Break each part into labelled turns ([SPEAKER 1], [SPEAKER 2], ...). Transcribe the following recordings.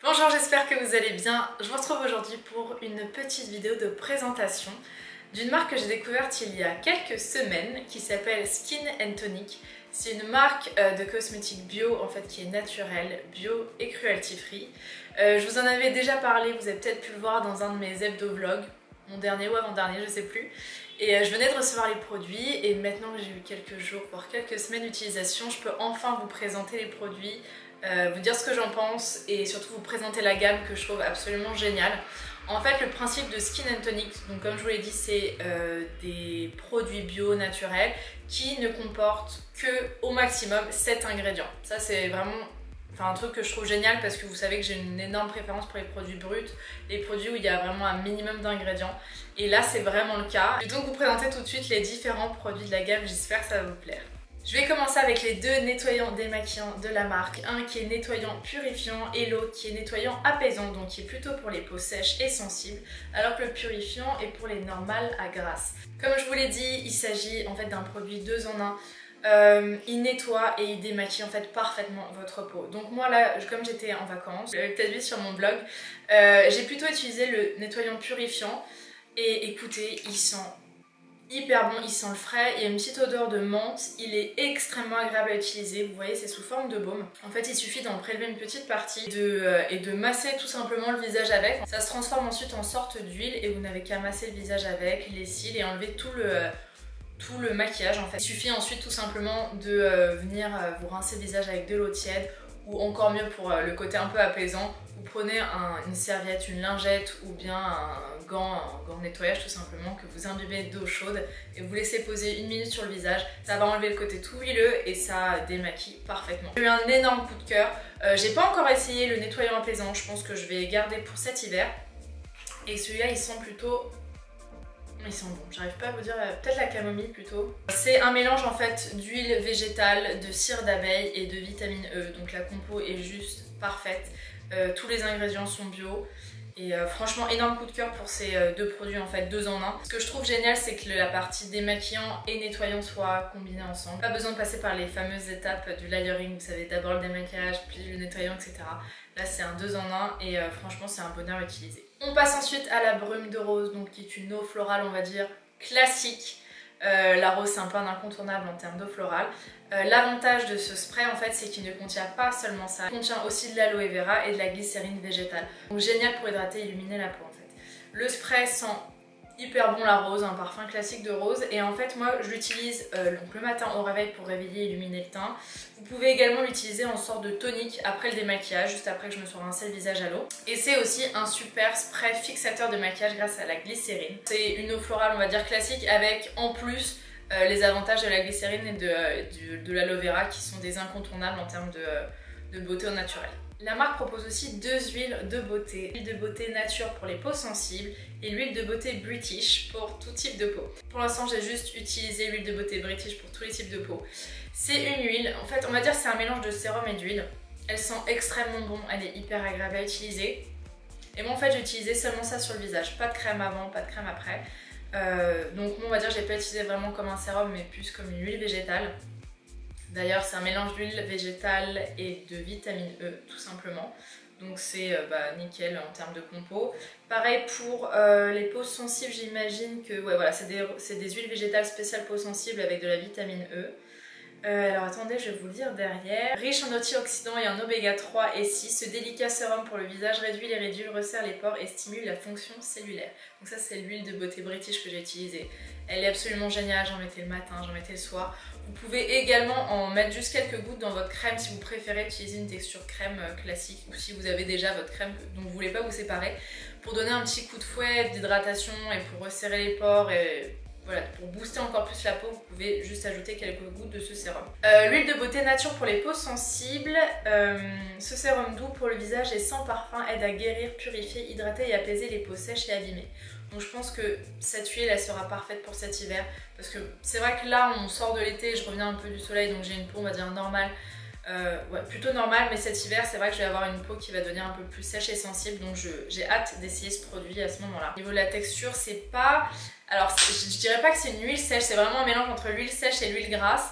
[SPEAKER 1] Bonjour, j'espère que vous allez bien. Je vous retrouve aujourd'hui pour une petite vidéo de présentation d'une marque que j'ai découverte il y a quelques semaines qui s'appelle Skin & Tonic. C'est une marque de cosmétiques bio en fait qui est naturelle, bio et cruelty free. Je vous en avais déjà parlé, vous avez peut-être pu le voir dans un de mes hebdo vlogs, mon dernier ou avant-dernier, je sais plus. Et je venais de recevoir les produits et maintenant que j'ai eu quelques jours, voire quelques semaines d'utilisation, je peux enfin vous présenter les produits, vous dire ce que j'en pense et surtout vous présenter la gamme que je trouve absolument géniale. En fait, le principe de Skin & Tonic, donc comme je vous l'ai dit, c'est des produits bio naturels qui ne comportent que au maximum 7 ingrédients. Ça c'est vraiment un truc que je trouve génial parce que vous savez que j'ai une énorme préférence pour les produits bruts, les produits où il y a vraiment un minimum d'ingrédients. Et là c'est vraiment le cas. Je vais donc vous présenter tout de suite les différents produits de la gamme, j'espère que ça va vous plaire. Je vais commencer avec les deux nettoyants démaquillants de la marque. Un qui est nettoyant purifiant et l'autre qui est nettoyant apaisant, donc qui est plutôt pour les peaux sèches et sensibles, alors que le purifiant est pour les normales à grasse. Comme je vous l'ai dit, il s'agit en fait d'un produit 2 en 1. Il nettoie et il démaquille en fait parfaitement votre peau. Donc moi là, comme j'étais en vacances, vous l'avez peut-être vu sur mon blog, j'ai plutôt utilisé le nettoyant purifiant et écoutez, il sent hyper bon, il sent le frais, il y a une petite odeur de menthe, il est extrêmement agréable à utiliser, vous voyez c'est sous forme de baume. En fait il suffit d'en prélever une petite partie et de masser tout simplement le visage avec. Ça se transforme ensuite en sorte d'huile et vous n'avez qu'à masser le visage avec, les cils et enlever tout le maquillage en fait. Il suffit ensuite tout simplement de venir vous rincer le visage avec de l'eau tiède ou encore mieux pour le côté un peu apaisant, vous prenez une serviette, une lingette ou bien un gant de nettoyage tout simplement que vous imbibez d'eau chaude et vous laissez poser 1 minute sur le visage. Ça va enlever le côté tout huileux et ça démaquille parfaitement. J'ai eu un énorme coup de cœur. J'ai pas encore essayé le nettoyant apaisant, je pense que je vais garder pour cet hiver. Et celui-là il sent plutôt... ils sont bons, j'arrive pas à vous dire, peut-être la camomille plutôt. C'est un mélange en fait d'huile végétale, de cire d'abeille et de vitamine E, donc la compo est juste parfaite. Tous les ingrédients sont bio et franchement énorme coup de cœur pour ces deux produits en fait 2 en 1. Ce que je trouve génial c'est que la partie démaquillant et nettoyant soit combinée ensemble. Pas besoin de passer par les fameuses étapes du layering, vous savez d'abord le démaquillage puis le nettoyant etc. Là c'est un 2 en 1 et franchement c'est un bonheur à utiliser. On passe ensuite à la brume de rose, donc qui est une eau florale on va dire classique. La rose c'est un peu un incontournable en termes d'eau florale. L'avantage de ce spray en fait c'est qu'il ne contient pas seulement ça, il contient aussi de l'aloe vera et de la glycérine végétale. Donc génial pour hydrater et illuminer la peau en fait. Le spray sent hyper bon la rose, un parfum classique de rose et en fait moi je l'utilise le matin au réveil pour réveiller et illuminer le teint. Vous pouvez également l'utiliser en sorte de tonique après le démaquillage, juste après que je me sois rincé le visage à l'eau. Et c'est aussi un super spray fixateur de maquillage grâce à la glycérine. C'est une eau florale on va dire classique avec en plus les avantages de la glycérine et de l'aloe vera qui sont des incontournables en termes de beauté au naturel. La marque propose aussi 2 huiles de beauté. L'huile de beauté nature pour les peaux sensibles et l'huile de beauté British pour tout type de peau. Pour l'instant j'ai juste utilisé l'huile de beauté British pour tous les types de peau. C'est une huile, en fait on va dire c'est un mélange de sérum et d'huile. Elle sent extrêmement bon, elle est hyper agréable à utiliser. Et moi en fait j'ai utilisé seulement ça sur le visage, pas de crème avant, pas de crème après. Donc on va dire que je l'ai pas utilisé vraiment comme un sérum mais plus comme une huile végétale. D'ailleurs c'est un mélange d'huile végétale et de vitamine E tout simplement. Donc c'est nickel en termes de compo. Pareil pour les peaux sensibles, j'imagine que ouais, voilà, c'est des huiles végétales spéciales peau sensible avec de la vitamine E. Alors attendez, je vais vous le dire derrière. Riche en antioxydants et en oméga 3 et 6, ce délicat sérum pour le visage réduit les ridules, resserre les pores et stimule la fonction cellulaire. Donc ça c'est l'huile de beauté British que j'ai utilisée. Elle est absolument géniale, j'en mettais le matin, j'en mettais le soir. Vous pouvez également en mettre juste quelques gouttes dans votre crème si vous préférez utiliser une texture crème classique ou si vous avez déjà votre crème dont vous ne voulez pas vous séparer pour donner un petit coup de fouet d'hydratation et pour resserrer les pores et voilà, pour booster encore plus la peau, vous pouvez juste ajouter quelques gouttes de ce sérum. L'huile de beauté nature pour les peaux sensibles. Ce sérum doux pour le visage et sans parfum aide à guérir, purifier, hydrater et apaiser les peaux sèches et abîmées. Donc je pense que cette huile elle sera parfaite pour cet hiver parce que c'est vrai que là on sort de l'été, je reviens un peu du soleil donc j'ai une peau on va dire normale. Ouais, plutôt normal, mais cet hiver c'est vrai que je vais avoir une peau qui va devenir un peu plus sèche et sensible, donc j'ai hâte d'essayer ce produit à ce moment-là. Au niveau de la texture, c'est pas... Alors je dirais pas que c'est une huile sèche, c'est vraiment un mélange entre l'huile sèche et l'huile grasse.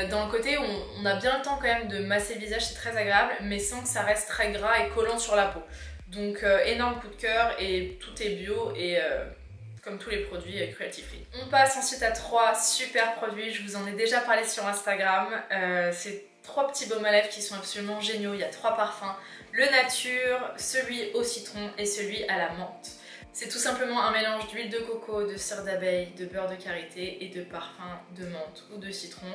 [SPEAKER 1] Dans le côté où on a bien le temps quand même de masser le visage, c'est très agréable, mais sans que ça reste très gras et collant sur la peau. Donc énorme coup de cœur, et tout est bio et comme tous les produits cruelty free. On passe ensuite à 3 super produits, je vous en ai déjà parlé sur Instagram. C'est 3 petits baumes à lèvres qui sont absolument géniaux. Il y a 3 parfums, le nature, celui au citron et celui à la menthe. C'est tout simplement un mélange d'huile de coco, de cire d'abeille, de beurre de karité et de parfum de menthe ou de citron,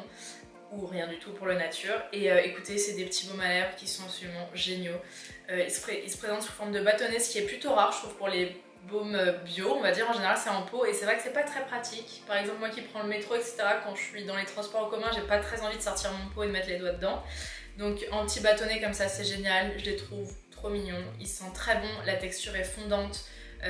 [SPEAKER 1] ou rien du tout pour le nature. Et écoutez, c'est des petits baumes à lèvres qui sont absolument géniaux. Ils se présentent sous forme de bâtonnet, ce qui est plutôt rare je trouve pour les baume bio, on va dire. En général c'est en pot, et c'est vrai que c'est pas très pratique. Par exemple moi qui prends le métro etc, quand je suis dans les transports en commun, j'ai pas très envie de sortir mon pot et de mettre les doigts dedans. Donc en petit bâtonnet comme ça c'est génial, je les trouve trop mignons, ils sentent très bon, la texture est fondante,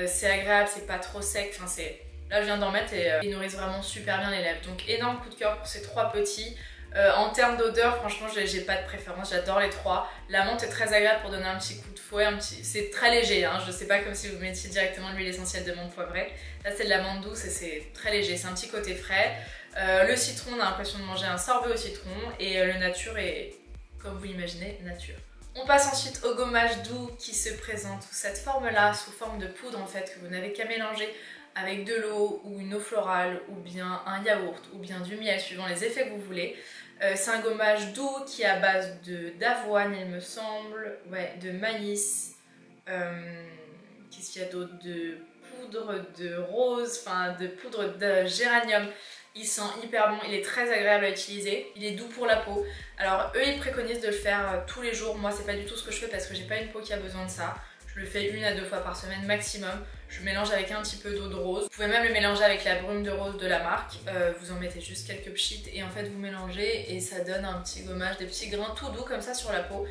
[SPEAKER 1] c'est agréable, c'est pas trop sec, enfin c'est... Là je viens d'en mettre et ils nourrissent vraiment super bien les lèvres. Donc énorme coup de cœur pour ces 3 petits. En termes d'odeur, franchement j'ai pas de préférence, j'adore les 3. La menthe est très agréable pour donner un petit coup de fouet, c'est très léger, hein. Je sais pas comme si vous mettiez directement de l'huile essentielle de menthe poivrée. Là c'est de la menthe douce et c'est très léger, c'est un petit côté frais. Le citron, on a l'impression de manger un sorbet au citron, et le nature est, comme vous l'imaginez, nature. On passe ensuite au gommage doux qui se présente sous cette forme-là, sous forme de poudre en fait, que vous n'avez qu'à mélanger avec de l'eau ou une eau florale ou bien un yaourt ou bien du miel suivant les effets que vous voulez. C'est un gommage doux qui est à base d'avoine il me semble, ouais, de maïs, qu'est-ce qu'il y a d'autre, de poudre de rose, enfin de poudre de géranium. Il sent hyper bon, il est très agréable à utiliser, il est doux pour la peau. Alors eux ils préconisent de le faire tous les jours, moi c'est pas du tout ce que je fais parce que j'ai pas une peau qui a besoin de ça. Je le fais 1 à 2 fois par semaine maximum. Je mélange avec un petit peu d'eau de rose. Vous pouvez même le mélanger avec la brume de rose de la marque. Vous en mettez juste quelques pchites et en fait vous mélangez et ça donne un petit gommage, des petits grains tout doux comme ça sur la peau.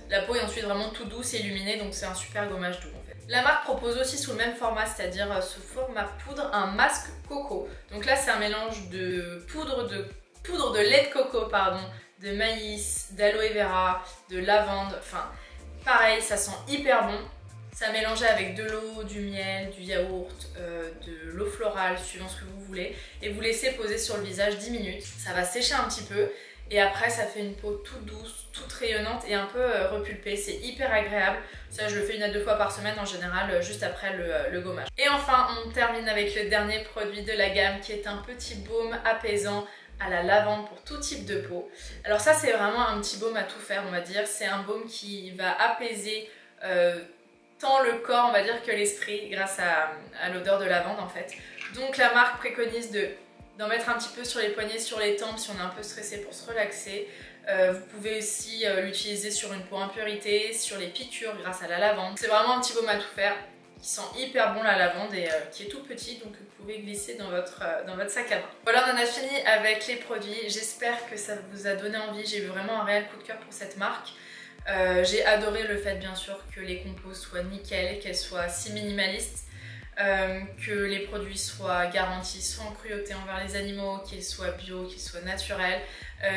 [SPEAKER 1] La peau est ensuite vraiment tout douce et illuminée, donc c'est un super gommage doux en fait. La marque propose aussi sous le même format, c'est-à-dire sous format poudre, un masque coco. Donc là c'est un mélange de poudre de lait de coco, pardon, de maïs, d'aloe vera, de lavande, enfin pareil, ça sent hyper bon. Ça mélanger avec de l'eau, du miel, du yaourt, de l'eau florale, suivant ce que vous voulez. Et vous laissez poser sur le visage 10 minutes. Ça va sécher un petit peu. Et après, ça fait une peau toute douce, toute rayonnante et un peu repulpée. C'est hyper agréable. Ça, je le fais 1 à 2 fois par semaine en général, juste après le gommage. Et enfin, on termine avec le dernier produit de la gamme qui est un petit baume apaisant à la lavande pour tout type de peau. Alors ça, c'est vraiment un petit baume à tout faire, on va dire. C'est un baume qui va apaiser tant le corps, on va dire, que l'esprit grâce à l'odeur de lavande en fait. Donc la marque préconise d'en mettre un petit peu sur les poignets, sur les tempes si on est un peu stressé pour se relaxer. Vous pouvez aussi l'utiliser sur une peau impurité, sur les piqûres grâce à la lavande. C'est vraiment un petit baume à tout faire qui sent hyper bon la lavande et qui est tout petit, donc vous pouvez glisser dans votre sac à main. Voilà, on en a fini avec les produits. J'espère que ça vous a donné envie. J'ai eu vraiment un réel coup de cœur pour cette marque. J'ai adoré le fait bien sûr que les compos soient nickel, qu'elles soient si minimalistes, que les produits soient garantis sans cruauté envers les animaux, qu'ils soient bio, qu'ils soient naturels.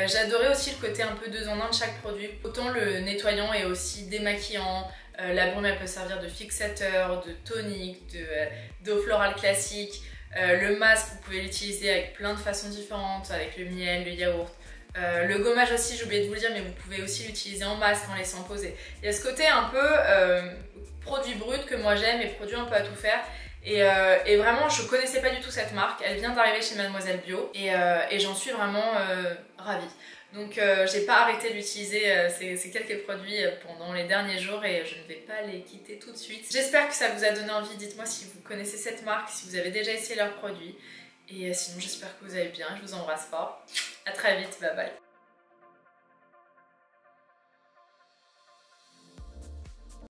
[SPEAKER 1] J'ai adoré aussi le côté un peu 2 en 1 de chaque produit. Autant le nettoyant est aussi démaquillant, la brume elle peut servir de fixateur, de tonique, d'eau florale classique. Le masque vous pouvez l'utiliser avec plein de façons différentes, avec le miel, le yaourt. Le gommage aussi, j'ai oublié de vous le dire, mais vous pouvez aussi l'utiliser en masque en laissant poser. Il y a ce côté un peu produit brut que moi j'aime et produit un peu à tout faire. Et vraiment, je connaissais pas du tout cette marque. Elle vient d'arriver chez Mademoiselle Bio et j'en suis vraiment ravie. Donc j'ai pas arrêté d'utiliser ces quelques produits pendant les derniers jours et je ne vais pas les quitter tout de suite. J'espère que ça vous a donné envie. Dites-moi si vous connaissez cette marque, si vous avez déjà essayé leurs produits. Et sinon j'espère que vous allez bien, je vous embrasse fort. À très vite, bye bye.